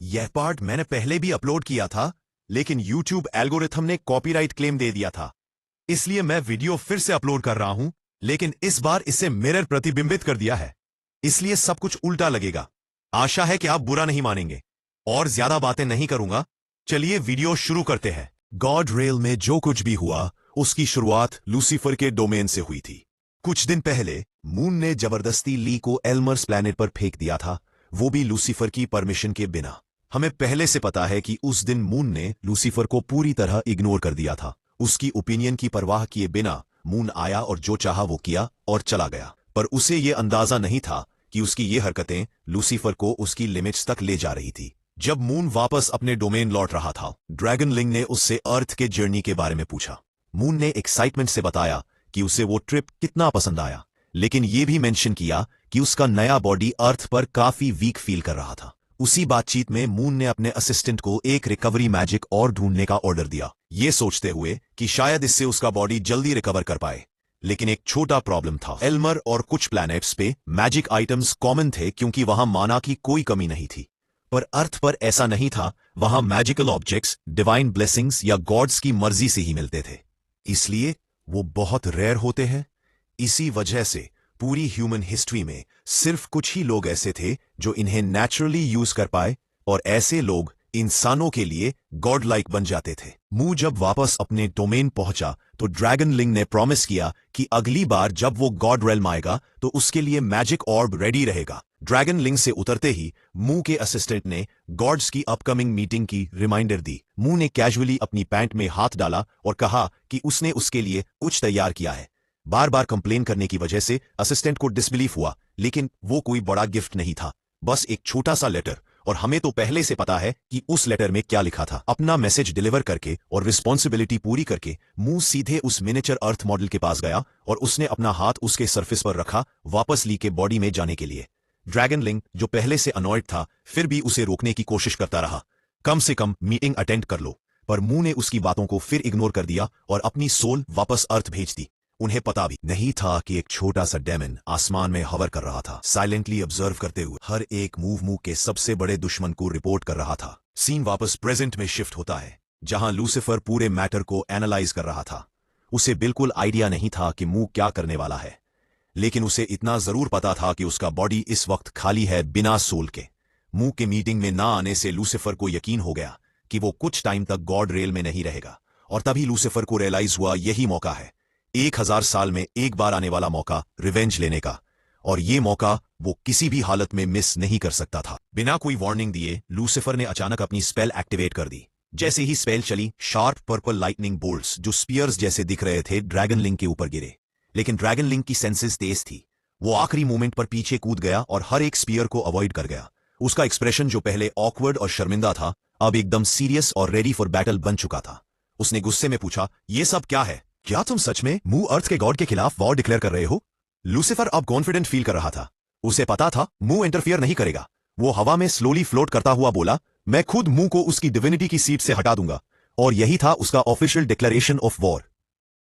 यह पार्ट मैंने पहले भी अपलोड किया था, लेकिन YouTube एल्गोरिथम ने कॉपीराइट क्लेम दे दिया था। इसलिए मैं वीडियो फिर से अपलोड कर रहा हूं, लेकिन इस बार इसे मिरर प्रतिबिंबित कर दिया है, इसलिए सब कुछ उल्टा लगेगा। आशा है कि आप बुरा नहीं मानेंगे। और ज्यादा बातें नहीं करूंगा, चलिए वीडियो शुरू करते हैं। गॉड रेल में जो कुछ भी हुआ उसकी शुरुआत लूसीफर के डोमेन से हुई थी। कुछ दिन पहले मून ने जबरदस्ती ली को एल्मर्स प्लैनेट पर फेंक दिया था, वो भी लूसीफर की परमिशन के बिना। हमें पहले से पता है कि उस दिन मून ने लूसीफर को पूरी तरह इग्नोर कर दिया था। उसकी ओपिनियन की परवाह किए बिना मून आया और जो चाहा वो किया और चला गया। पर उसे ये अंदाजा नहीं था कि उसकी ये हरकतें लूसीफर को उसकी लिमिट्स तक ले जा रही थी। जब मून वापस अपने डोमेन लौट रहा था, ड्रैगन लिंग ने उससे अर्थ के जर्नी के बारे में पूछा। मून ने एक्साइटमेंट से बताया कि उसे वो ट्रिप कितना पसंद आया, लेकिन ये भी मेंशन किया कि उसका नया बॉडी अर्थ पर काफी वीक फील कर रहा था। उसी बातचीत में मून ने अपने असिस्टेंट को एक रिकवरी मैजिक और ढूंढने का ऑर्डर दिया, ये सोचते हुए कि शायद इससे उसका बॉडी जल्दी रिकवर कर पाए। लेकिन एक छोटा प्रॉब्लम था। एल्मर और कुछ प्लैनेट्स पे मैजिक आइटम्स कॉमन थे क्योंकि वहां माना की कोई कमी नहीं थी, पर अर्थ पर ऐसा नहीं था। वहां मैजिकल ऑब्जेक्ट्स डिवाइन ब्लेसिंग्स या गॉड्स की मर्जी से ही मिलते थे, इसलिए वो बहुत रेयर होते हैं। इसी वजह से पूरी ह्यूमन हिस्ट्री में सिर्फ कुछ ही लोग ऐसे थे जो इन्हें नेचुरली यूज कर पाए, और ऐसे लोग इंसानों के लिए गॉड लाइक बन जाते थे। मून जब वापस अपने डोमेन पहुंचा तो ड्रैगन लिंग ने प्रॉमिस किया कि अगली बार जब वो गॉड रेल्म आएगा तो उसके लिए मैजिक ऑर्ब रेडी रहेगा। ड्रैगन लिंग से उतरते ही मून के असिस्टेंट ने गॉड्स की अपकमिंग मीटिंग की रिमाइंडर दी। मून ने कैजुअली अपनी पैंट में हाथ डाला और कहा कि उसने उसके लिए कुछ तैयार किया है। बार बार कंप्लेन करने की वजह से असिस्टेंट को डिसबिलीफ हुआ, लेकिन वो कोई बड़ा गिफ्ट नहीं था, बस एक छोटा सा लेटर। और हमें तो पहले से पता है कि उस लेटर में क्या लिखा था। अपना मैसेज डिलीवर करके और रिस्पॉन्सिबिलिटी पूरी करके मून सीधे उस मिनिएचर अर्थ मॉडल के पास गया और उसने अपना हाथ उसके सरफेस पर रखा, वापस ली के बॉडी में जाने के लिए। ड्रैगन लिंग, जो पहले से अनॉयड था, फिर भी उसे रोकने की कोशिश करता रहा। कम से कम मीटिंग अटेंड कर लो। पर मून ने उसकी बातों को फिर इग्नोर कर दिया और अपनी सोल वापस अर्थ भेज दी। उन्हें पता भी नहीं था कि एक छोटा सा डेमन आसमान में हवर कर रहा था, साइलेंटली ऑब्जर्व करते हुए हर एक मूव के सबसे बड़े दुश्मन को रिपोर्ट कर रहा था। सीन वापस प्रेजेंट में शिफ्ट होता है, जहां लूसीफर पूरे मैटर को एनालाइज कर रहा था। उसे बिल्कुल आइडिया नहीं था कि मूव क्या करने वाला है, लेकिन उसे इतना जरूर पता था कि उसका बॉडी इस वक्त खाली है, बिना सोल के। मूव के मीटिंग में ना आने से लूसीफर को यकीन हो गया कि वो कुछ टाइम तक गॉड रेल में नहीं रहेगा, और तभी लूसीफर को रियलाइज हुआ यही मौका है, 1000 साल में एक बार आने वाला मौका रिवेंज लेने का, और ये मौका वो किसी भी हालत में मिस नहीं कर सकता था। बिना कोई वार्निंग दिए लूसीफर ने अचानक अपनी स्पेल एक्टिवेट कर दी। जैसे ही स्पेल चली, शार्प पर्पल लाइटनिंग बोल्ट्स जो स्पीयर्स जैसे दिख रहे थे ड्रैगन लिंग के ऊपर गिरे। लेकिन ड्रैगन लिंग की सेंसेस तेज थी, वो आखिरी मोमेंट पर पीछे कूद गया और हर एक स्पीयर को अवॉइड कर गया। उसका एक्सप्रेशन जो पहले ऑकवर्ड और शर्मिंदा था, अब एकदम सीरियस और रेडी फॉर बैटल बन चुका था। उसने गुस्से में पूछा, ये सब क्या है? क्या तुम सच में मून अर्थ के गॉड के खिलाफ वॉर डिक्लेयर कर रहे हो? लूसीफर अब कॉन्फिडेंट फील कर रहा था। उसे पता था मून इंटरफियर नहीं करेगा। वो हवा में स्लोली फ्लोट करता हुआ बोला, मैं खुद मून को उसकी डिविनिटी की सीट से हटा दूंगा। और यही था उसका official declaration of war.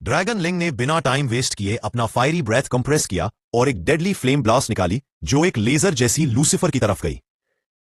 Dragon लिंग ने बिना टाइम वेस्ट किए अपना फायरी ब्रेथ कंप्रेस किया और एक डेडली फ्लेम ब्लास्ट निकाली जो एक लेजर जैसी लूसीफर की तरफ गई।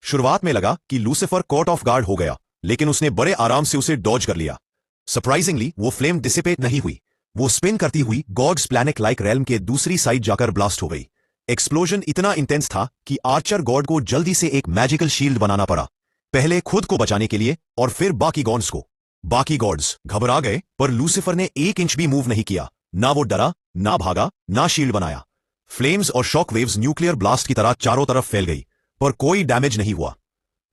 शुरुआत में लगा कि लूसीफर कॉट ऑफ गार्ड हो गया, लेकिन उसने बड़े आराम से उसे डॉज कर लिया। सरप्राइजिंगली वो फ्लेम डिसिपेट नहीं हुई, वो स्पिन करती हुई गॉड्स प्लैनेट लाइक रेल्म के दूसरी साइड जाकर ब्लास्ट हो गई। एक्सप्लोजन इतना इंटेंस था कि आर्चर गॉड को जल्दी से एक मैजिकल शील्ड बनाना पड़ा, पहले खुद को बचाने के लिए और फिर बाकी गॉड्स को। बाकी गॉड्स घबरा गए, पर लूसीफर ने 1 इंच भी मूव नहीं किया। ना वो डरा, ना भागा, ना शील्ड बनाया। फ्लेम्स और शॉक वेव्स न्यूक्लियर ब्लास्ट की तरह चारों तरफ फैल गई, पर कोई डैमेज नहीं हुआ।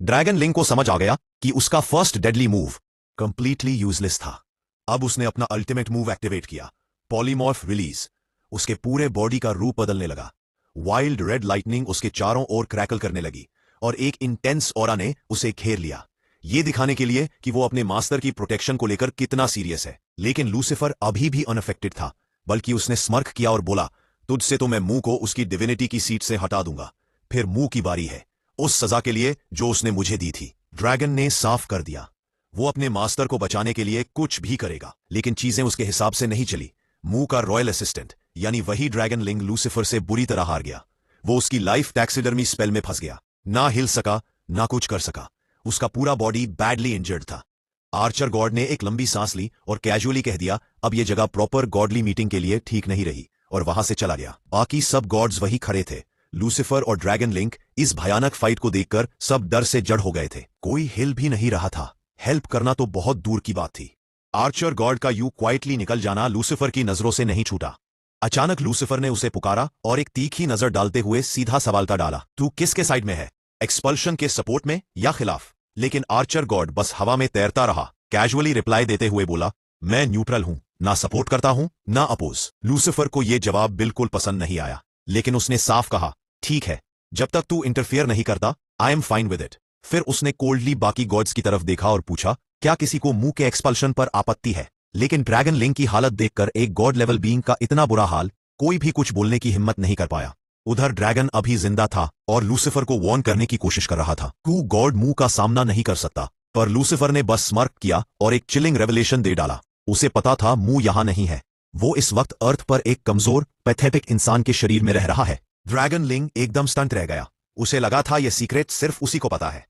ड्रैगन लिंग को समझ आ गया कि उसका first deadly move completely useless था। अब उसने अपना अल्टीमेट मूव एक्टिवेट किया, पॉलीमॉर्फ रिलीज। उसके पूरे बॉडी का रूप बदलने लगा। वाइल्ड रेड लाइटनिंग उसके चारों ओर क्रैकल करने लगी और एक इंटेंस ऑरा ने उसे घेर लिया, ये दिखाने के लिए कि वो अपने मास्टर की प्रोटेक्शन को लेकर कितना सीरियस है। लेकिन लूसीफर अभी भी अनअफेक्टेड था, बल्कि उसने स्मर्क किया और बोला, तुझसे तो मैं मून को उसकी डिविनिटी की सीट से हटा दूंगा। फिर मून की बारी है, उस सजा के लिए जो उसने मुझे दी थी। ड्रैगन ने साफ कर दिया, वो अपने मास्टर को बचाने के लिए कुछ भी करेगा। लेकिन चीजें उसके हिसाब से नहीं चली। मून का रॉयल असिस्टेंट यानी वही ड्रैगन लिंग लूसीफर से बुरी तरह हार गया। वो उसकी लाइफ टैक्सिडर्मी स्पेल में फंस गया, ना हिल सका, ना कुछ कर सका। उसका पूरा बॉडी बैडली इंजर्ड था। आर्चर गॉड ने एक लंबी सांस ली और कैजुअली कह दिया, अब ये जगह प्रॉपर गॉडली मीटिंग के लिए ठीक नहीं रही, और वहां से चला गया। बाकी सब गॉड्स वही खड़े थे। लूसीफर और ड्रैगन लिंक इस भयानक फाइट को देखकर सब डर से जड़ हो गए थे। कोई हिल भी नहीं रहा था। हेल्प करना तो बहुत दूर की बात थी। आर्चर गॉड का यूं क्वाइटली निकल जाना लूसीफर की नजरों से नहीं छूटा। अचानक लूसीफर ने उसे पुकारा और एक तीखी नजर डालते हुए सीधा सवाल का डाला, तू किसके साइड में है, एक्सपल्शन के सपोर्ट में या खिलाफ? लेकिन आर्चर गॉड बस हवा में तैरता रहा। कैजुअली रिप्लाई देते हुए बोला, मैं न्यूट्रल हूं, ना सपोर्ट करता हूं ना अपोज। लूसीफर को यह जवाब बिल्कुल पसंद नहीं आया, लेकिन उसने साफ कहा, ठीक है, जब तक तू इंटरफियर नहीं करता I am fine with it. फिर उसने कोल्डली बाकी गॉड्स की तरफ देखा और पूछा, क्या किसी को मुंह के एक्सपल्शन पर आपत्ति है? लेकिन ड्रैगन लिंक की हालत देखकर एक गॉड लेवल बीइंग का इतना बुरा हाल, कोई भी कुछ बोलने की हिम्मत नहीं कर पाया। उधर ड्रैगन अभी जिंदा था और लूसीफर को वॉर्न करने की कोशिश कर रहा था। तू गॉड मुंह का सामना नहीं कर सकता, पर लूसीफर ने बस स्मर्क किया और एक चिलिंग रेवलेशन दे डाला। उसे पता था मुंह यहां नहीं है, वो इस वक्त अर्थ पर एक कमजोर पैथेटिक इंसान के शरीर में रह रहा है। ड्रैगन लिंक एकदम स्टंट रह गया। उसे लगा था यह सीक्रेट सिर्फ उसी को पता है,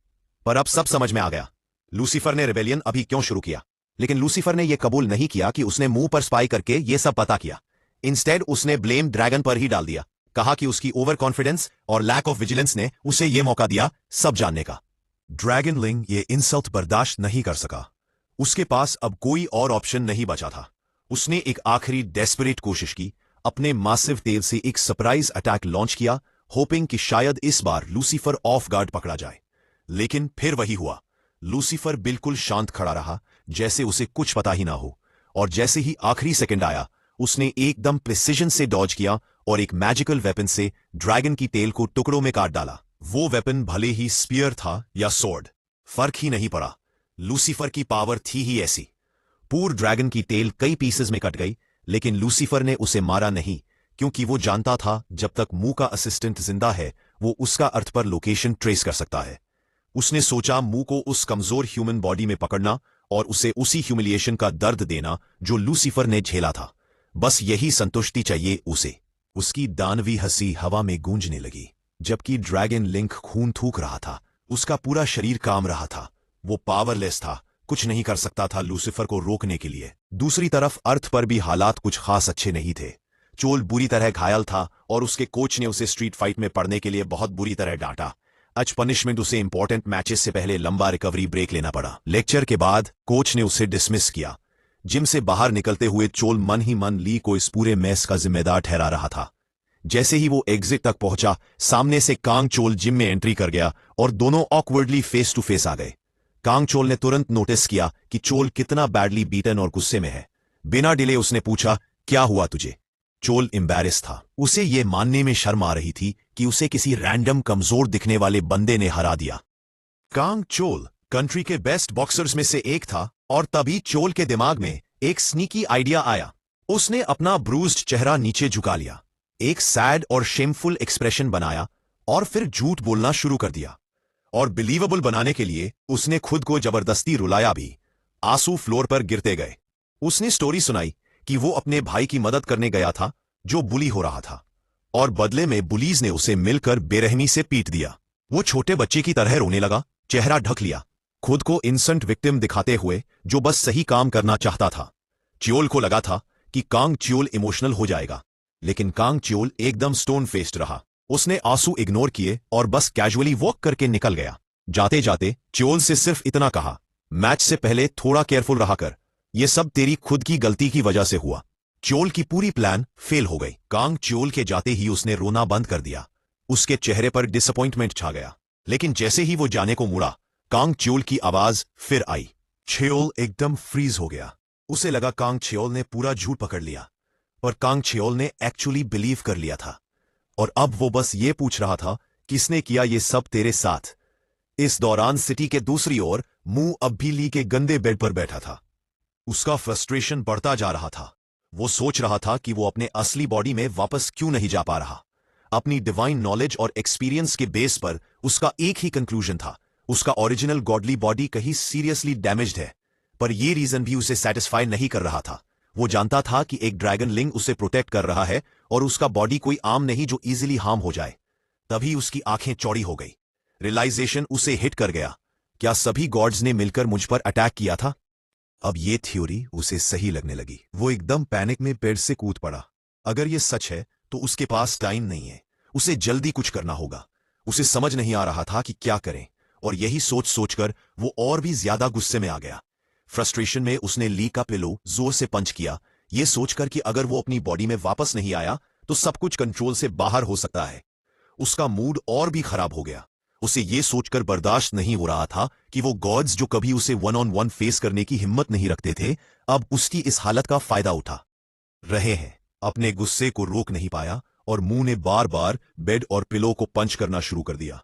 पर अब सब समझ में आ गया। लूसीफर ने रिबेलियन अभी क्यों शुरू किया, लेकिन लूसीफर ने यह कबूल नहीं किया कि उसने मुंह पर स्पाई करके यह सब पता किया। इंस्टेड उसने ब्लेम ड्रैगन पर ही डाल दिया। कहा कि उसकी ओवर कॉन्फिडेंस और लैक ऑफ विजिलेंस ने उसे यह मौका दिया सब जानने का। ड्रैगन लिंग ये इंसल्ट बर्दाश्त नहीं कर सका। उसके पास अब कोई और ऑप्शन नहीं बचा था। उसने एक आखिरी डेस्परेट कोशिश की, अपने मासिव तेल से एक सरप्राइज अटैक लॉन्च किया, होपिंग कि शायद इस बार लूसीफर ऑफ गार्ड पकड़ा जाए। लेकिन फिर वही हुआ। लूसीफर बिल्कुल शांत खड़ा रहा, जैसे उसे कुछ पता ही ना हो, और जैसे ही आखिरी सेकंड आया, उसने एकदम प्रिसिजन से डॉज किया और एक मैजिकल वेपन से ड्रैगन की टेल को टुकड़ों में काट डाला। वो वेपन भले ही स्पीयर था या स्वॉर्ड, फर्क ही नहीं पड़ा। लूसीफर की पावर थी ही ऐसी। पूर ड्रैगन की टेल कई पीसेस में कट गई, लेकिन लूसीफर ने उसे मारा नहीं, क्योंकि वो जानता था जब तक मुंह का असिस्टेंट जिंदा है, वो उसका अर्थ पर लोकेशन ट्रेस कर सकता है। उसने सोचा मुंह को उस कमजोर ह्यूमन बॉडी में पकड़ना और उसे उसी ह्यूमिलिएशन का दर्द देना जो लूसीफर ने झेला था। बस यही संतुष्टि चाहिए उसे। उसकी दानवी हंसी हवा में गूंजने लगी, जबकि ड्रैगन लिंक खून थूक रहा था। उसका पूरा शरीर काम रहा था। वो पावरलेस था, कुछ नहीं कर सकता था लूसीफर को रोकने के लिए। दूसरी तरफ अर्थ पर भी हालात कुछ खास अच्छे नहीं थे। चोल बुरी तरह घायल था और उसके कोच ने उसे स्ट्रीट फाइट में पड़ने के लिए बहुत बुरी तरह डांटा। आज पनिशमेंट उसे इंपॉर्टेंट मैचेस से पहले लंबा रिकवरी ब्रेक लेना पड़ा। लेक्चर के बाद कोच ने उसे डिसमिस किया। जिम से बाहर निकलते हुए चोल मन ही मन ली को इस पूरे मैस का जिम्मेदार ठहरा रहा था। जैसे ही वो एग्जिट तक पहुंचा, सामने से कांग चोल जिम में एंट्री कर गया और दोनों ऑकवर्डली फेस टू फेस आ गए। कांग चोल ने तुरंत नोटिस किया कि चोल कितना बैडली बीटन और गुस्से में है। बिना डिले उसने पूछा, क्या हुआ तुझे? चोल एम्बैरेस था। उसे यह मानने में शर्म आ रही थी कि उसे किसी रैंडम कमजोर दिखने वाले बंदे ने हरा दिया। कांग चोल कंट्री के बेस्ट बॉक्सर्स में से एक था और तभी चोल के दिमाग में एक स्नीकी आइडिया आया। उसने अपना ब्रूज्ड चेहरा नीचे झुका लिया, एक सैड और शेमफुल एक्सप्रेशन बनाया और फिर झूठ बोलना शुरू कर दिया। और बिलीवेबल बनाने के लिए उसने खुद को जबरदस्ती रुलाया भी। आंसू फ्लोर पर गिरते गए। उसने स्टोरी सुनाई कि वो अपने भाई की मदद करने गया था जो बुली हो रहा था, और बदले में बुलीज ने उसे मिलकर बेरहमी से पीट दिया। वो छोटे बच्चे की तरह रोने लगा, चेहरा ढक लिया, खुद को इंसेंट विक्टिम दिखाते हुए जो बस सही काम करना चाहता था। च्योल को लगा था कि कांग च्योल इमोशनल हो जाएगा, लेकिन कांग च्योल एकदम स्टोन फेस्ड रहा। उसने आंसू इग्नोर किए और बस कैजुअली वॉक करके निकल गया। जाते जाते च्योल से सिर्फ इतना कहा, मैच से पहले थोड़ा केयरफुल रहा कर, ये सब तेरी खुद की गलती की वजह से हुआ। च्योल की पूरी प्लान फेल हो गई। कांग च्योल के जाते ही उसने रोना बंद कर दिया। उसके चेहरे पर डिसअपॉइंटमेंट छा गया। लेकिन जैसे ही वो जाने को मुड़ा, कांग च्योल की आवाज फिर आई। च्योल एकदम फ्रीज हो गया। उसे लगा कांग च्योल ने पूरा झूठ पकड़ लिया, पर कांग च्योल ने एक्चुअली बिलीव कर लिया था। और अब वो बस ये पूछ रहा था, किसने किया ये सब तेरे साथ? इस दौरान सिटी के दूसरी ओर मुंह अब भी ली के गंदे बेड पर बैठा था। उसका फ्रस्ट्रेशन बढ़ता जा रहा था। वो सोच रहा था कि वो अपने असली बॉडी में वापस क्यों नहीं जा पा रहा। अपनी डिवाइन नॉलेज और एक्सपीरियंस के बेस पर उसका एक ही कंक्लूजन था, उसका ओरिजिनल गॉडली बॉडी कहीं सीरियसली डैमेज्ड है। पर यह रीजन भी उसे सेटिस्फाई नहीं कर रहा था। वो जानता था कि एक ड्रैगन लिंग उसे प्रोटेक्ट कर रहा है और उसका बॉडी कोई आम नहीं जो इजीली हार्म हो जाए। तभी उसकी आंखें चौड़ी हो गई। रियलाइजेशन उसे हिट कर गया। क्या सभी गॉड्स ने मिलकर मुझ पर अटैक किया था? अब ये थ्योरी उसे सही लगने लगी। वो एकदम पैनिक में पेड़ से कूद पड़ा। अगर ये सच है तो उसके पास टाइम नहीं है, उसे जल्दी कुछ करना होगा। उसे समझ नहीं आ रहा था कि क्या करें, और यही सोच सोचकर वो और भी ज्यादा गुस्से में आ गया। फ्रस्ट्रेशन में उसने ली का पिलो जोर से पंच किया, ये सोचकर कि अगर वो अपनी बॉडी में वापस नहीं आया तो सब कुछ कंट्रोल से बाहर हो सकता है। उसका मूड और भी खराब हो गया। उसे ये सोचकर बर्दाश्त नहीं हो रहा था कि वो गॉड्स जो कभी उसे वन ऑन वन फेस करने की हिम्मत नहीं रखते थे, अब उसकी इस हालत का फायदा उठा रहे हैं। अपने गुस्से को रोक नहीं पाया और मुंह ने बार बार बेड और पिलो को पंच करना शुरू कर दिया।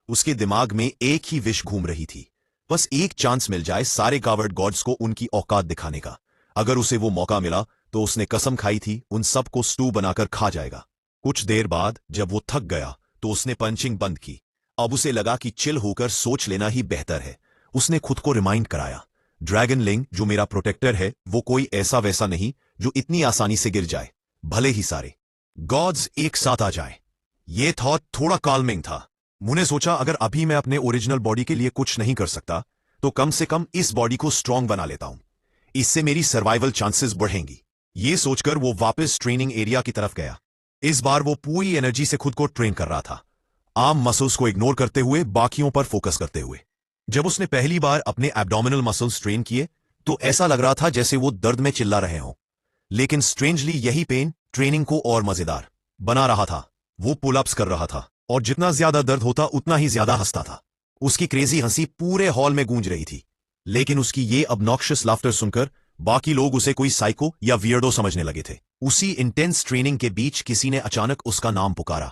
उसके दिमाग में एक ही विश घूम रही थी, बस एक चांस मिल जाए सारे कावर्ड गॉड्स को उनकी औकात दिखाने का। अगर उसे वो मौका मिला तो उसने कसम खाई थी उन सबको स्टू बनाकर खा जाएगा। कुछ देर बाद जब वो थक गया तो उसने पंचिंग बंद की। अब उसे लगा कि चिल होकर सोच लेना ही बेहतर है। उसने खुद को रिमाइंड कराया, ड्रैगन लिंग जो मेरा प्रोटेक्टर है वो कोई ऐसा वैसा नहीं जो इतनी आसानी से गिर जाए, भले ही सारे गॉड्स एक साथ आ जाए। ये थॉट थोड़ा कॉल्मिंग था। मुने सोचा अगर अभी मैं अपने ओरिजिनल बॉडी के लिए कुछ नहीं कर सकता तो कम से कम इस बॉडी को स्ट्रांग बना लेता हूं, इससे मेरी सर्वाइवल चांसेस बढ़ेंगी। ये सोचकर वो वापस ट्रेनिंग एरिया की तरफ गया। इस बार वो पूरी एनर्जी से खुद को ट्रेन कर रहा था, आर्म मसल्स को इग्नोर करते हुए बाकियों पर फोकस करते हुए। जब उसने पहली बार अपने एब्डोमिनल मसल्स ट्रेन किए तो ऐसा लग रहा था जैसे वो दर्द में चिल्ला रहे हों, लेकिन स्ट्रेंजली यही पेन ट्रेनिंग को और मजेदार बना रहा था। वो पुल अप्स कर रहा था और जितना ज्यादा दर्द होता उतना ही ज्यादा हंसता था। उसकी क्रेजी हंसी पूरे हॉल में गूंज रही थी, लेकिन उसकी ये ऑब्नॉक्शियस लाफ्टर सुनकर बाकी लोग उसे कोई साइको या वियर्डो समझने लगे थे। उसी इंटेंस ट्रेनिंग के बीच किसी ने अचानक उसका नाम पुकारा।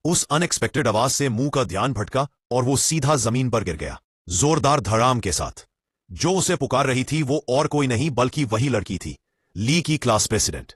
उस अनएक्सपेक्टेड आवाज से मुंह का ध्यान भटका और वो सीधा जमीन पर गिर गया, जोरदार धड़ाम के साथ। जो उसे पुकार रही थी वो और कोई नहीं बल्कि वही लड़की थी, ली की क्लास प्रेसिडेंट।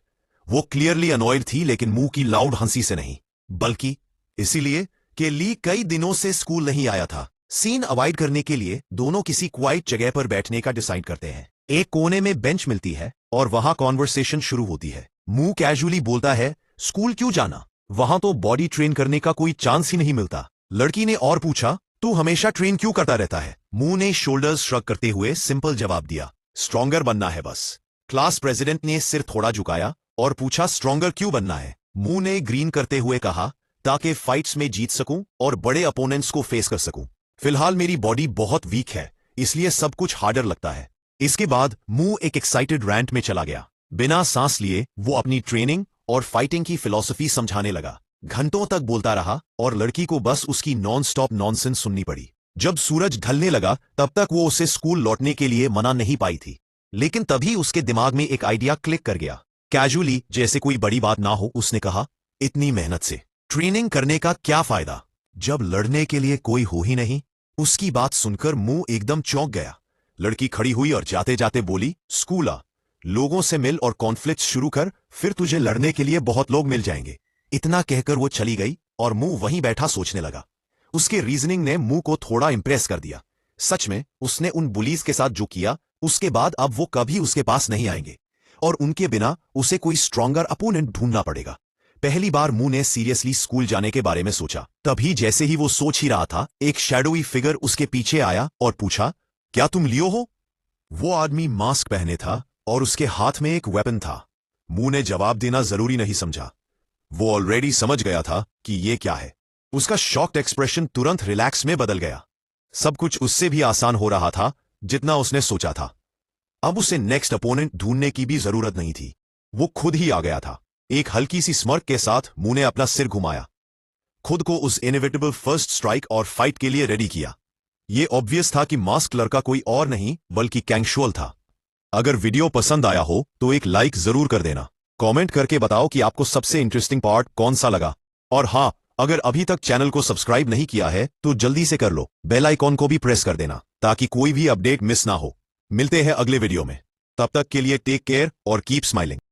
वो क्लियरली अनॉयड थी, लेकिन मुंह की लाउड हंसी से नहीं, बल्कि इसीलिए कि ली कई दिनों से स्कूल नहीं आया था। सीन अवॉइड करने के लिए दोनों किसी क्वाइट जगह पर बैठने का डिसाइड करते हैं। एक कोने में बेंच मिलती है और वहां कॉन्वर्सेशन शुरू होती है। मुंह कैजुअली बोलता है, स्कूल क्यों जाना, वहां तो बॉडी ट्रेन करने का कोई चांस ही नहीं मिलता। लड़की ने और पूछा, तू हमेशा ट्रेन क्यों करता रहता है? मुंह ने शोल्डर्स श्रग करते हुए सिंपल जवाब दिया, स्ट्रॉन्गर बनना है बस। क्लास प्रेसिडेंट ने सिर थोड़ा झुकाया और पूछा, स्ट्रॉन्गर क्यों बनना है? मुंह ने ग्रीन करते हुए कहा, ताकि फाइट्स में जीत सकूं और बड़े अपोनेंट्स को फेस कर सकूं। फिलहाल मेरी बॉडी बहुत वीक है, इसलिए सब कुछ हार्डर लगता है। इसके बाद मुंह एक एक्साइटेड रैंट में चला गया। बिना सांस लिए वो अपनी ट्रेनिंग और फाइटिंग की फिलॉसफी समझाने लगा। घंटों तक बोलता रहा और लड़की को बस उसकी नॉन स्टॉप नॉनसेंस सुननी पड़ी। जब सूरज ढलने लगा तब तक वो उसे स्कूल लौटने के लिए मना नहीं पाई थी, लेकिन तभी उसके दिमाग में एक आइडिया क्लिक कर गया। कैजुअली, जैसे कोई बड़ी बात ना हो, उसने कहा, इतनी मेहनत से ट्रेनिंग करने का क्या फायदा जब लड़ने के लिए कोई हो ही नहीं? उसकी बात सुनकर मुंह एकदम चौंक गया। लड़की खड़ी हुई और जाते जाते बोली, स्कूल आ, लोगों से मिल और कॉन्फ्लिक्ट शुरू कर, फिर तुझे लड़ने के लिए बहुत लोग मिल जाएंगे। इतना कहकर वो चली गई और मुंह वहीं बैठा सोचने लगा। उसके रीजनिंग ने मुंह को थोड़ा इंप्रेस कर दिया। सच में उसने उन बुलीज के साथ जो किया, उसके बाद अब वो कभी उसके पास नहीं आएंगे और उनके बिना उसे कोई स्ट्रॉन्गर अपोनेंट ढूंढना पड़ेगा। पहली बार मुंह ने सीरियसली स्कूल जाने के बारे में सोचा। तभी जैसे ही वो सोच ही रहा था, एक शैडोई फिगर उसके पीछे आया और पूछा, क्या तुम लियो हो? वो आदमी मास्क पहने था और उसके हाथ में एक वेपन था। मुंह ने जवाब देना जरूरी नहीं समझा। वो ऑलरेडी समझ गया था कि ये क्या है। उसका शॉक्ड एक्सप्रेशन तुरंत रिलैक्स में बदल गया। सब कुछ उससे भी आसान हो रहा था जितना उसने सोचा था। अब उसे नेक्स्ट अपोनेंट ढूंढने की भी जरूरत नहीं थी, वो खुद ही आ गया था। एक हल्की सी स्मर्क के साथ मुंह ने अपना सिर घुमाया, खुद को उस इनएविटेबल फर्स्ट स्ट्राइक और फाइट के लिए रेडी किया। ये ऑब्वियस था कि मास्क लड़का कोई और नहीं बल्कि कैंगशुअल था। अगर वीडियो पसंद आया हो तो एक लाइक जरूर कर देना। कमेंट करके बताओ कि आपको सबसे इंटरेस्टिंग पार्ट कौन सा लगा। और हाँ, अगर अभी तक चैनल को सब्सक्राइब नहीं किया है तो जल्दी से कर लो। बेल आइकॉन को भी प्रेस कर देना ताकि कोई भी अपडेट मिस ना हो। मिलते हैं अगले वीडियो में, तब तक के लिए टेक केयर और कीप स्माइलिंग।